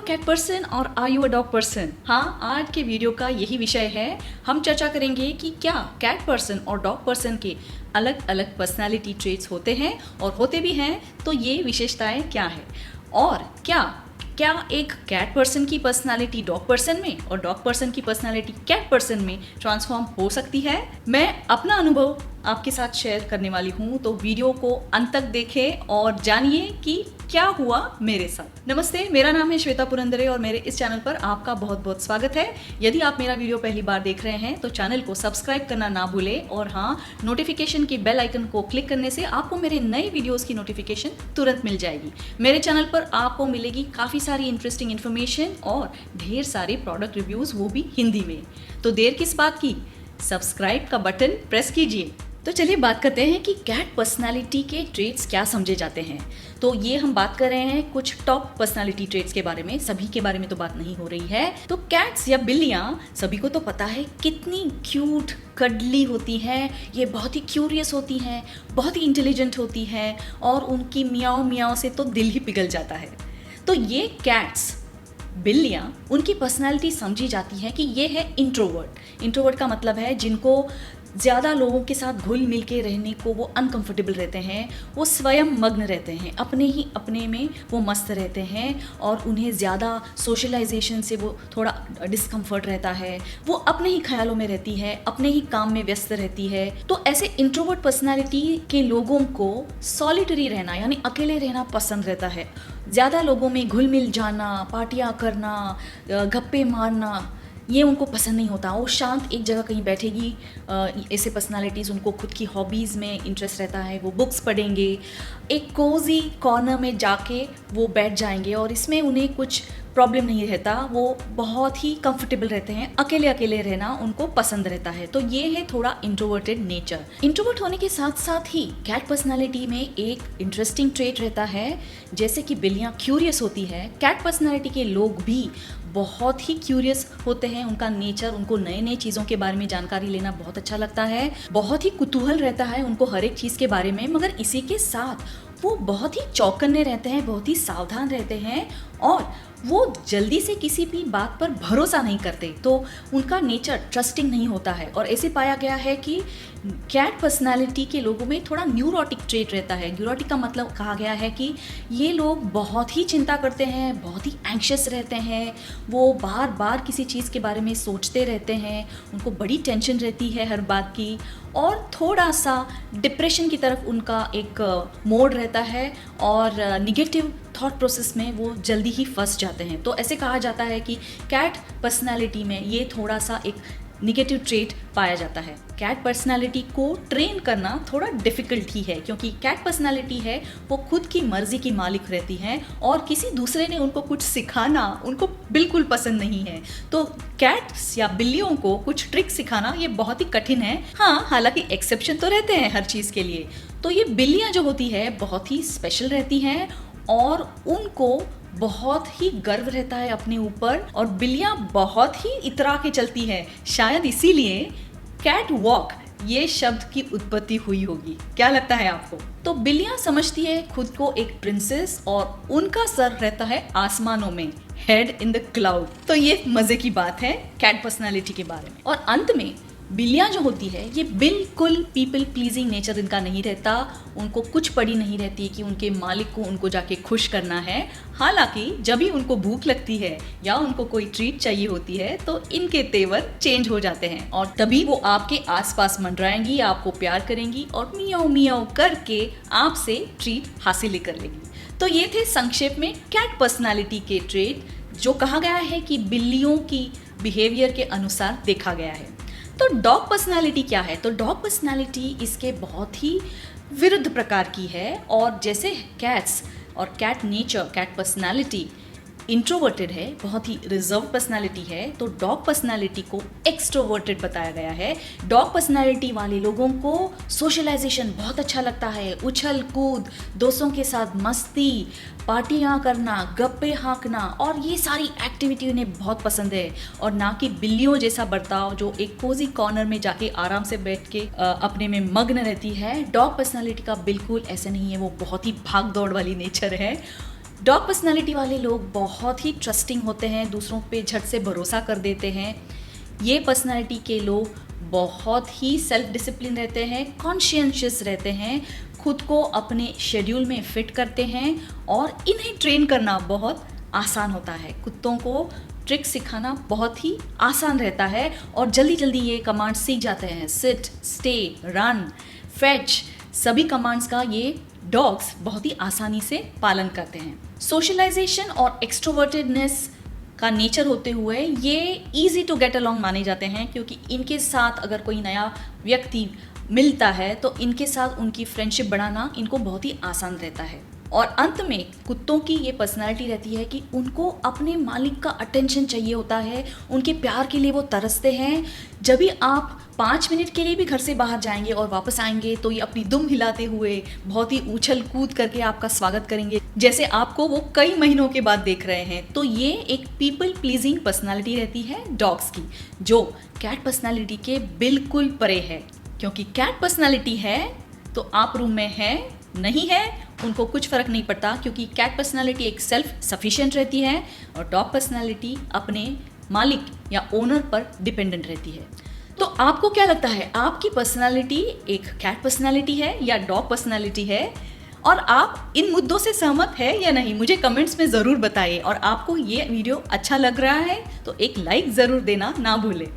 Cat person और are you a dog person? हाँ, आज के वीडियो का यही विषय है। हम चर्चा करेंगे कि क्या कैट पर्सन और डॉग पर्सन के अलग अलग पर्सनालिटी ट्रेट्स होते हैं, और होते भी हैं तो ये विशेषताएं क्या है, और क्या एक कैट पर्सन की पर्सनालिटी डॉग पर्सन में और डॉग पर्सन की पर्सनालिटी कैट पर्सन में ट्रांसफॉर्म हो सकती है। मैं अपना अनुभव आपके साथ शेयर करने वाली हूँ, तो वीडियो को अंत तक देखें और जानिए कि क्या हुआ मेरे साथ। नमस्ते, मेरा नाम है श्वेता पुरंदरे और मेरे इस चैनल पर आपका बहुत बहुत स्वागत है। यदि आप मेरा वीडियो पहली बार देख रहे हैं तो चैनल को सब्सक्राइब करना ना भूलें, और हाँ, नोटिफिकेशन की बेल आइकन को क्लिक करने से आपको मेरे नए वीडियोस की नोटिफिकेशन तुरंत मिल जाएगी। मेरे चैनल पर आपको मिलेगी काफ़ी सारी इंटरेस्टिंग इन्फॉर्मेशन और ढेर सारे प्रोडक्ट रिव्यूज़, वो भी हिंदी में। तो देर किस बात की, सब्सक्राइब का बटन प्रेस कीजिए। तो चलिए बात करते हैं कि कैट पर्सनालिटी के ट्रेट्स क्या समझे जाते हैं। तो ये हम बात कर रहे हैं कुछ टॉप पर्सनालिटी ट्रेट्स के बारे में, सभी के बारे में तो बात नहीं हो रही है। तो कैट्स या बिल्लियाँ सभी को तो पता है कितनी क्यूट कडली होती हैं, ये बहुत ही क्यूरियस होती हैं, बहुत ही इंटेलिजेंट होती हैं, और उनकी मियाओ मियाओ से तो दिल ही पिघल जाता है। तो ये कैट्स बिल्लियाँ, उनकी पर्सनालिटी समझी जाती है कि ये है इंट्रोवर्ट। इंट्रोवर्ट का मतलब है जिनको ज़्यादा लोगों के साथ घुल मिल के रहने को वो अनकंफर्टेबल रहते हैं, वो स्वयं मग्न रहते हैं, अपने में वो मस्त रहते हैं, और उन्हें ज़्यादा सोशलाइजेशन से वो थोड़ा डिस्कम्फर्ट रहता है। वो अपने ही ख्यालों में रहती है, अपने ही काम में व्यस्त रहती है। तो ऐसे इंट्रोवर्ट पर्सनालिटी के लोगों को सॉलिटरी रहना यानी अकेले रहना पसंद रहता है। ज़्यादा लोगों में घुल मिल जाना, पार्टियाँ करना, गप्पे मारना, ये उनको पसंद नहीं होता। वो शांत एक जगह कहीं बैठेगी। ऐसे पर्सनालिटीज़, उनको खुद की हॉबीज़ में इंटरेस्ट रहता है, वो बुक्स पढ़ेंगे, एक कोजी कॉर्नर में जाके वो बैठ जाएंगे, और इसमें उन्हें कुछ प्रॉब्लम नहीं रहता। वो बहुत ही कंफर्टेबल रहते हैं, अकेले अकेले रहना उनको पसंद रहता है। तो ये है थोड़ा इंट्रोवर्टेड नेचर। इंट्रोवर्ट होने के साथ साथ ही कैट पर्सनालिटी में एक इंटरेस्टिंग ट्रेट रहता है। जैसे कि बिल्लियाँ क्यूरियस होती है, कैट पर्सनालिटी के लोग भी बहुत ही क्यूरियस होते हैं। उनका नेचर, उनको नए नए चीज़ों के बारे में जानकारी लेना बहुत अच्छा लगता है, बहुत ही कुतूहल रहता है उनको हर एक चीज़ के बारे में। मगर इसी के साथ वो बहुत ही चौकन्ने रहते हैं, बहुत ही सावधान रहते हैं, और वो जल्दी से किसी भी बात पर भरोसा नहीं करते। तो उनका नेचर ट्रस्टिंग नहीं होता है। और ऐसे पाया गया है कि कैट पर्सनालिटी के लोगों में थोड़ा न्यूरोटिक ट्रेट रहता है। न्यूरोटिक का मतलब कहा गया है कि ये लोग बहुत ही चिंता करते हैं, बहुत ही एंग्शियस रहते हैं, वो बार बार किसी चीज़ के बारे में सोचते रहते हैं, उनको बड़ी टेंशन रहती है हर बात की, और थोड़ा सा डिप्रेशन की तरफ उनका एक मोड रहता है, और निगेटिव थॉट प्रोसेस में वो जल्दी ही फंस जाते हैं। तो ऐसे कहा जाता है कि कैट पर्सनालिटी में ये थोड़ा सा एक निगेटिव ट्रेट पाया जाता है। कैट पर्सनालिटी को ट्रेन करना थोड़ा डिफ़िकल्ट ही है, क्योंकि कैट पर्सनालिटी है वो खुद की मर्जी की मालिक रहती हैं, और किसी दूसरे ने उनको कुछ सिखाना उनको बिल्कुल पसंद नहीं है। तो कैट्स या बिल्लियों को कुछ ट्रिक सिखाना ये बहुत ही कठिन है। हाँ, हालांकि एक्सेप्शन तो रहते हैं हर चीज़ के लिए। तो ये बिल्लियाँ जो होती है बहुत ही स्पेशल रहती हैं, और उनको बहुत ही गर्व रहता है अपने ऊपर, और बिल्लियाँ बहुत ही इतरा के चलती है। शायद इसीलिए कैट वॉक ये शब्द की उत्पत्ति हुई होगी। क्या लगता है आपको? तो बिल्लियाँ समझती है खुद को एक प्रिंसेस, और उनका सर रहता है आसमानों में, हेड इन द क्लाउड। तो ये मजे की बात है कैट पर्सनालिटी के बारे में। और अंत में बिल्लियाँ जो होती है ये बिल्कुल पीपल प्लीजिंग नेचर इनका नहीं रहता। उनको कुछ पड़ी नहीं रहती कि उनके मालिक को उनको जाके खुश करना है। हालांकि जब भी उनको भूख लगती है या उनको कोई ट्रीट चाहिए होती है तो इनके तेवर चेंज हो जाते हैं, और तभी वो आपके आसपास मंडराएंगी, आपको प्यार करेंगी, और मियाओ मियाओ करके आपसे ट्रीट हासिल कर लेंगी। तो ये थे संक्षेप में कैट पर्सनालिटी के ट्रेट, जो कहा गया है कि बिल्लियों की बिहेवियर के अनुसार देखा गया है। तो डॉग पर्सनालिटी क्या है? तो डॉग पर्सनालिटी इसके बहुत ही विरुद्ध प्रकार की है। और जैसे कैट्स और cat nature, cat personality introverted है, बहुत ही रिजर्व पर्सनालिटी है, तो डॉग पर्सनालिटी को एक्सट्रोवर्टेड बताया गया है। डॉग पर्सनालिटी वाले लोगों को सोशलाइजेशन बहुत अच्छा लगता है, उछल कूद, दोस्तों के साथ मस्ती, पार्टियाँ करना, गप्पे हाँकना, और ये सारी एक्टिविटी उन्हें बहुत पसंद है। और ना कि बिल्लियों जैसा बर्ताव जो एक कोजी कॉर्नर में जाके आराम से बैठ के अपने में मग्न रहती है। डॉग पर्सनालिटी का बिल्कुल ऐसे नहीं है, वो बहुत ही भाग दौड़ वाली नेचर है। डॉग पर्सनालिटी वाले लोग बहुत ही ट्रस्टिंग होते हैं, दूसरों पे झट से भरोसा कर देते हैं। ये पर्सनालिटी के लोग बहुत ही सेल्फ डिसिप्लिन रहते हैं, कॉन्शियस रहते हैं, खुद को अपने शेड्यूल में फिट करते हैं और इन्हें ट्रेन करना बहुत आसान होता है। कुत्तों को ट्रिक सिखाना बहुत ही आसान रहता है और जल्दी जल्दी ये कमांड सीख जाते हैं। सिट, स्टे, रन, फेच, सभी कमांड्स का ये डॉग्स बहुत ही आसानी से पालन करते हैं। सोशलाइजेशन और एक्सट्रोवर्टेडनेस का नेचर होते हुए ये इजी टू गेट अलॉन्ग माने जाते हैं, क्योंकि इनके साथ अगर कोई नया व्यक्ति मिलता है तो इनके साथ उनकी फ्रेंडशिप बढ़ाना इनको बहुत ही आसान रहता है। और अंत में कुत्तों की ये पर्सनालिटी रहती है कि उनको अपने मालिक का अटेंशन चाहिए होता है, उनके प्यार के लिए वो तरसते हैं। जब भी आप 5 मिनट के लिए भी घर से बाहर जाएंगे और वापस आएंगे तो ये अपनी दुम हिलाते हुए बहुत ही उछल कूद करके आपका स्वागत करेंगे, जैसे आपको वो कई महीनों के बाद देख रहे हैं। तो ये एक पीपल प्लीजिंग पर्सनालिटी रहती है डॉग्स की, जो कैट पर्सनालिटी के बिल्कुल परे है। क्योंकि कैट पर्सनालिटी है तो आप रूम में है नहीं है उनको कुछ फर्क नहीं पड़ता, क्योंकि कैट पर्सनालिटी एक सेल्फ सफिशिएंट रहती है और डॉग पर्सनालिटी अपने मालिक या ओनर पर डिपेंडेंट रहती है। तो आपको क्या लगता है, आपकी पर्सनालिटी एक कैट पर्सनालिटी है या डॉग पर्सनालिटी है? और आप इन मुद्दों से सहमत है या नहीं, मुझे कमेंट्स में ज़रूर बताइए। और आपको ये वीडियो अच्छा लग रहा है तो एक लाइक ज़रूर देना ना भूलें।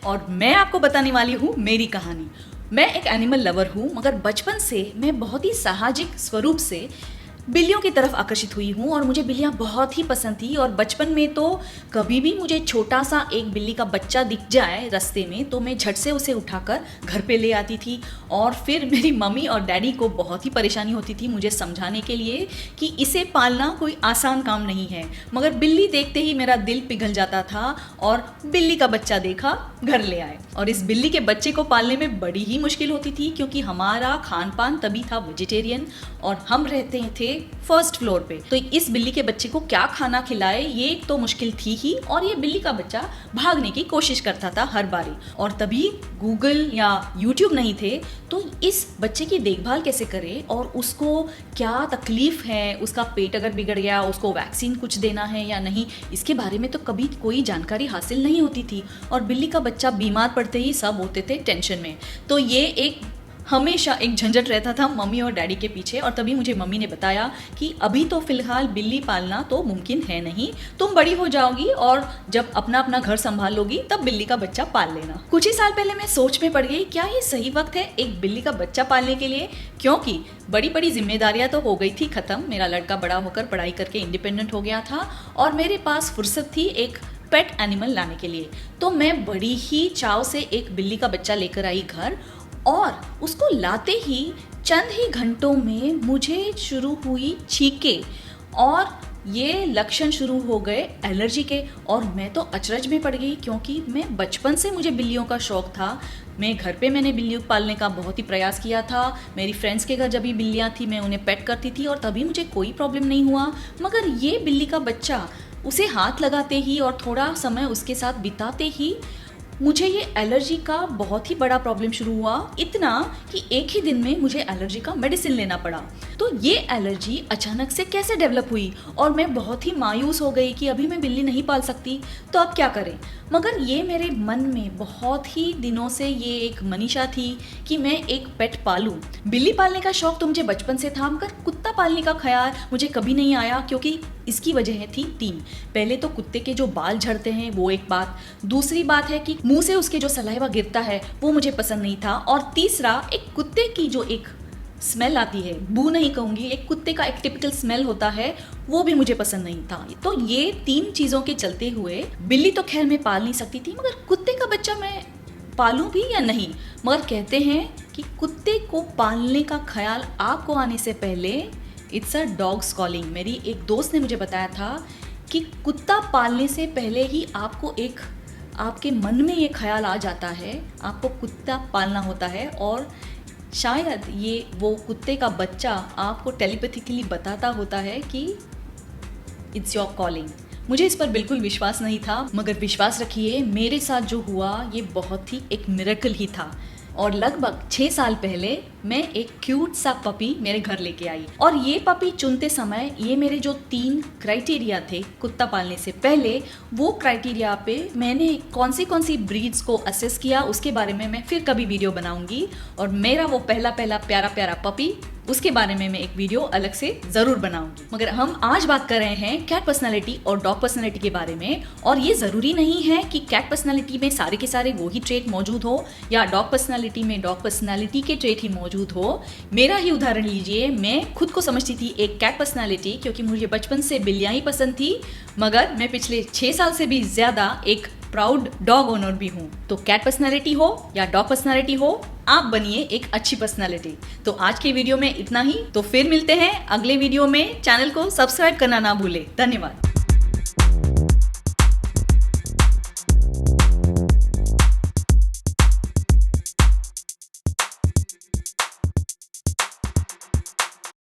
और मैं आपको बताने वाली हूँ मेरी कहानी। मैं एक एनिमल लवर हूँ, मगर बचपन से मैं बहुत ही सामाजिक स्वरूप से बिल्लियों की तरफ आकर्षित हुई हूँ और मुझे बिल्लियाँ बहुत ही पसंद थी। और बचपन में तो कभी भी मुझे छोटा सा एक बिल्ली का बच्चा दिख जाए रास्ते में तो मैं झट से उसे उठाकर घर पे ले आती थी। और फिर मेरी मम्मी और डैडी को बहुत ही परेशानी होती थी मुझे समझाने के लिए कि इसे पालना कोई आसान काम नहीं है, मगर बिल्ली देखते ही मेरा दिल पिघल जाता था और बिल्ली का बच्चा देखा घर ले आए। और इस बिल्ली के बच्चे को पालने में बड़ी ही मुश्किल होती थी, क्योंकि हमारा खान पान तभी था वेजिटेरियन और हम रहते थे फर्स्ट फ्लोर पे। तो इस बिल्ली के बच्चे को क्या खाना खिलाए ये एक तो मुश्किल थी ही, और ये बिल्ली का बच्चा भागने की कोशिश करता था हर बारी। और तभी गूगल या यूट्यूब नहीं थे, तो इस बच्चे की देखभाल कैसे करें और उसको क्या तकलीफ है, उसका पेट अगर बिगड़ गया उसको वैक्सीन कुछ देना है या नहीं, इसके बारे में तो कभी कोई जानकारी हासिल नहीं होती थी। और बिल्ली का बच्चा बीमार पड़ते ही सब होते थे टेंशन में। तो ये एक हमेशा एक झंझट रहता था मम्मी और डैडी के पीछे। और तभी मुझे मम्मी ने बताया कि अभी तो फिलहाल बिल्ली पालना तो मुमकिन है नहीं, तुम बड़ी हो जाओगी और जब अपना अपना घर संभाल लोगी तब बिल्ली का बच्चा पाल लेना। कुछ ही साल पहले मैं सोच में पड़ गई, क्या ये सही वक्त है एक बिल्ली का बच्चा पालने के लिए? क्योंकि बड़ी बड़ी जिम्मेदारियां तो हो गई थी खत्म, मेरा लड़का बड़ा होकर पढ़ाई करके इंडिपेंडेंट हो गया था और मेरे पास फुर्सत थी एक पेट एनिमल लाने के लिए। तो मैं बड़ी ही चाव से एक बिल्ली का बच्चा लेकर आई घर, और उसको लाते ही चंद ही घंटों में मुझे शुरू हुई छींके और ये लक्षण शुरू हो गए एलर्जी के। और मैं तो अचरज में पड़ गई, क्योंकि मैं बचपन से मुझे बिल्लियों का शौक था। मैं घर पे मैंने बिल्ली पालने का बहुत ही प्रयास किया था। मेरी फ्रेंड्स के घर जब भी बिल्लियाँ थी मैं उन्हें पेट करती थी और तभी मुझे कोई प्रॉब्लम नहीं हुआ। मगर ये बिल्ली का बच्चा, उसे हाथ लगाते ही और थोड़ा समय उसके साथ बिताते ही मुझे ये एलर्जी का बहुत ही बड़ा प्रॉब्लम शुरू हुआ, इतना कि एक ही दिन में मुझे एलर्जी का मेडिसिन लेना पड़ा। तो ये एलर्जी अचानक से कैसे डेवलप हुई और मैं बहुत ही मायूस हो गई कि अभी मैं बिल्ली नहीं पाल सकती, तो अब क्या करें। मगर ये मेरे मन में बहुत ही दिनों से ये एक मनीषा थी कि मैं एक पेट पालूं। बिल्ली पालने का शौक तो मुझे बचपन से था, मगर कुत्ता पालने का ख्याल मुझे कभी नहीं आया, क्योंकि इसकी वजह थी 3। पहले तो कुत्ते के जो बाल झड़ते हैं वो एक बात, दूसरी बात है कि मुंह से उसके जो सलाइवा गिरता है वो मुझे पसंद नहीं था, और तीसरा एक कुत्ते की जो एक स्मेल आती है, बू नहीं कहूँगी, एक कुत्ते का एक टिपिकल स्मेल होता है, वो भी मुझे पसंद नहीं था। तो ये 3 चीज़ों के चलते हुए बिल्ली तो खैर मैं पाल नहीं सकती थी, मगर कुत्ते का बच्चा मैं पालूं भी या नहीं। मगर कहते हैं कि कुत्ते को पालने का ख्याल आपको आने से पहले इट्स अ डॉग्स कॉलिंग। मेरी एक दोस्त ने मुझे बताया था कि कुत्ता पालने से पहले ही आपको एक आपके मन में ये ख्याल आ जाता है आपको कुत्ता पालना होता है, और शायद ये वो कुत्ते का बच्चा आपको टेलीपैथिकली बताता होता है कि इट्स योर कॉलिंग। मुझे इस पर बिल्कुल विश्वास नहीं था, मगर विश्वास रखिए मेरे साथ जो हुआ ये बहुत ही एक मिरेकल ही था। और लगभग 6 साल पहले मैं एक क्यूट सा पपी मेरे घर लेके आई और ये पपी चुनते समय ये मेरे जो 3 क्राइटेरिया थे कुत्ता पालने से पहले, वो क्राइटेरिया पे मैंने कौन सी ब्रीड्स को असेस किया उसके बारे में मैं फिर कभी वीडियो बनाऊंगी। और मेरा वो पहला प्यारा पपी, उसके बारे में मैं एक वीडियो अलग से जरूर बनाऊंगी। मगर हम आज बात कर रहे हैं कैट पर्सनालिटी और डॉग पर्सनालिटी के बारे में। और ये जरूरी नहीं है कि कैट पर्सनालिटी में सारे के सारे वो ही ट्रेट मौजूद हो या डॉग पर्सनालिटी में डॉग पर्सनालिटी के ट्रेट ही मौजूद हो। मेरा ही उदाहरण लीजिए, मैं खुद को समझती थी एक कैट पर्सनालिटी क्योंकि मुझे बचपन से बिल्लियां ही पसंद थी, मगर मैं पिछले 6 साल से भी ज्यादा एक प्राउड डॉग ओनर भी हूँ। तो कैट पर्सनालिटी हो या डॉग पर्सनालिटी हो, आप बनिए एक अच्छी पर्सनालिटी। तो आज के वीडियो में इतना ही, तो फिर मिलते हैं अगले वीडियो में। चैनल को सब्सक्राइब करना ना भूले। धन्यवाद।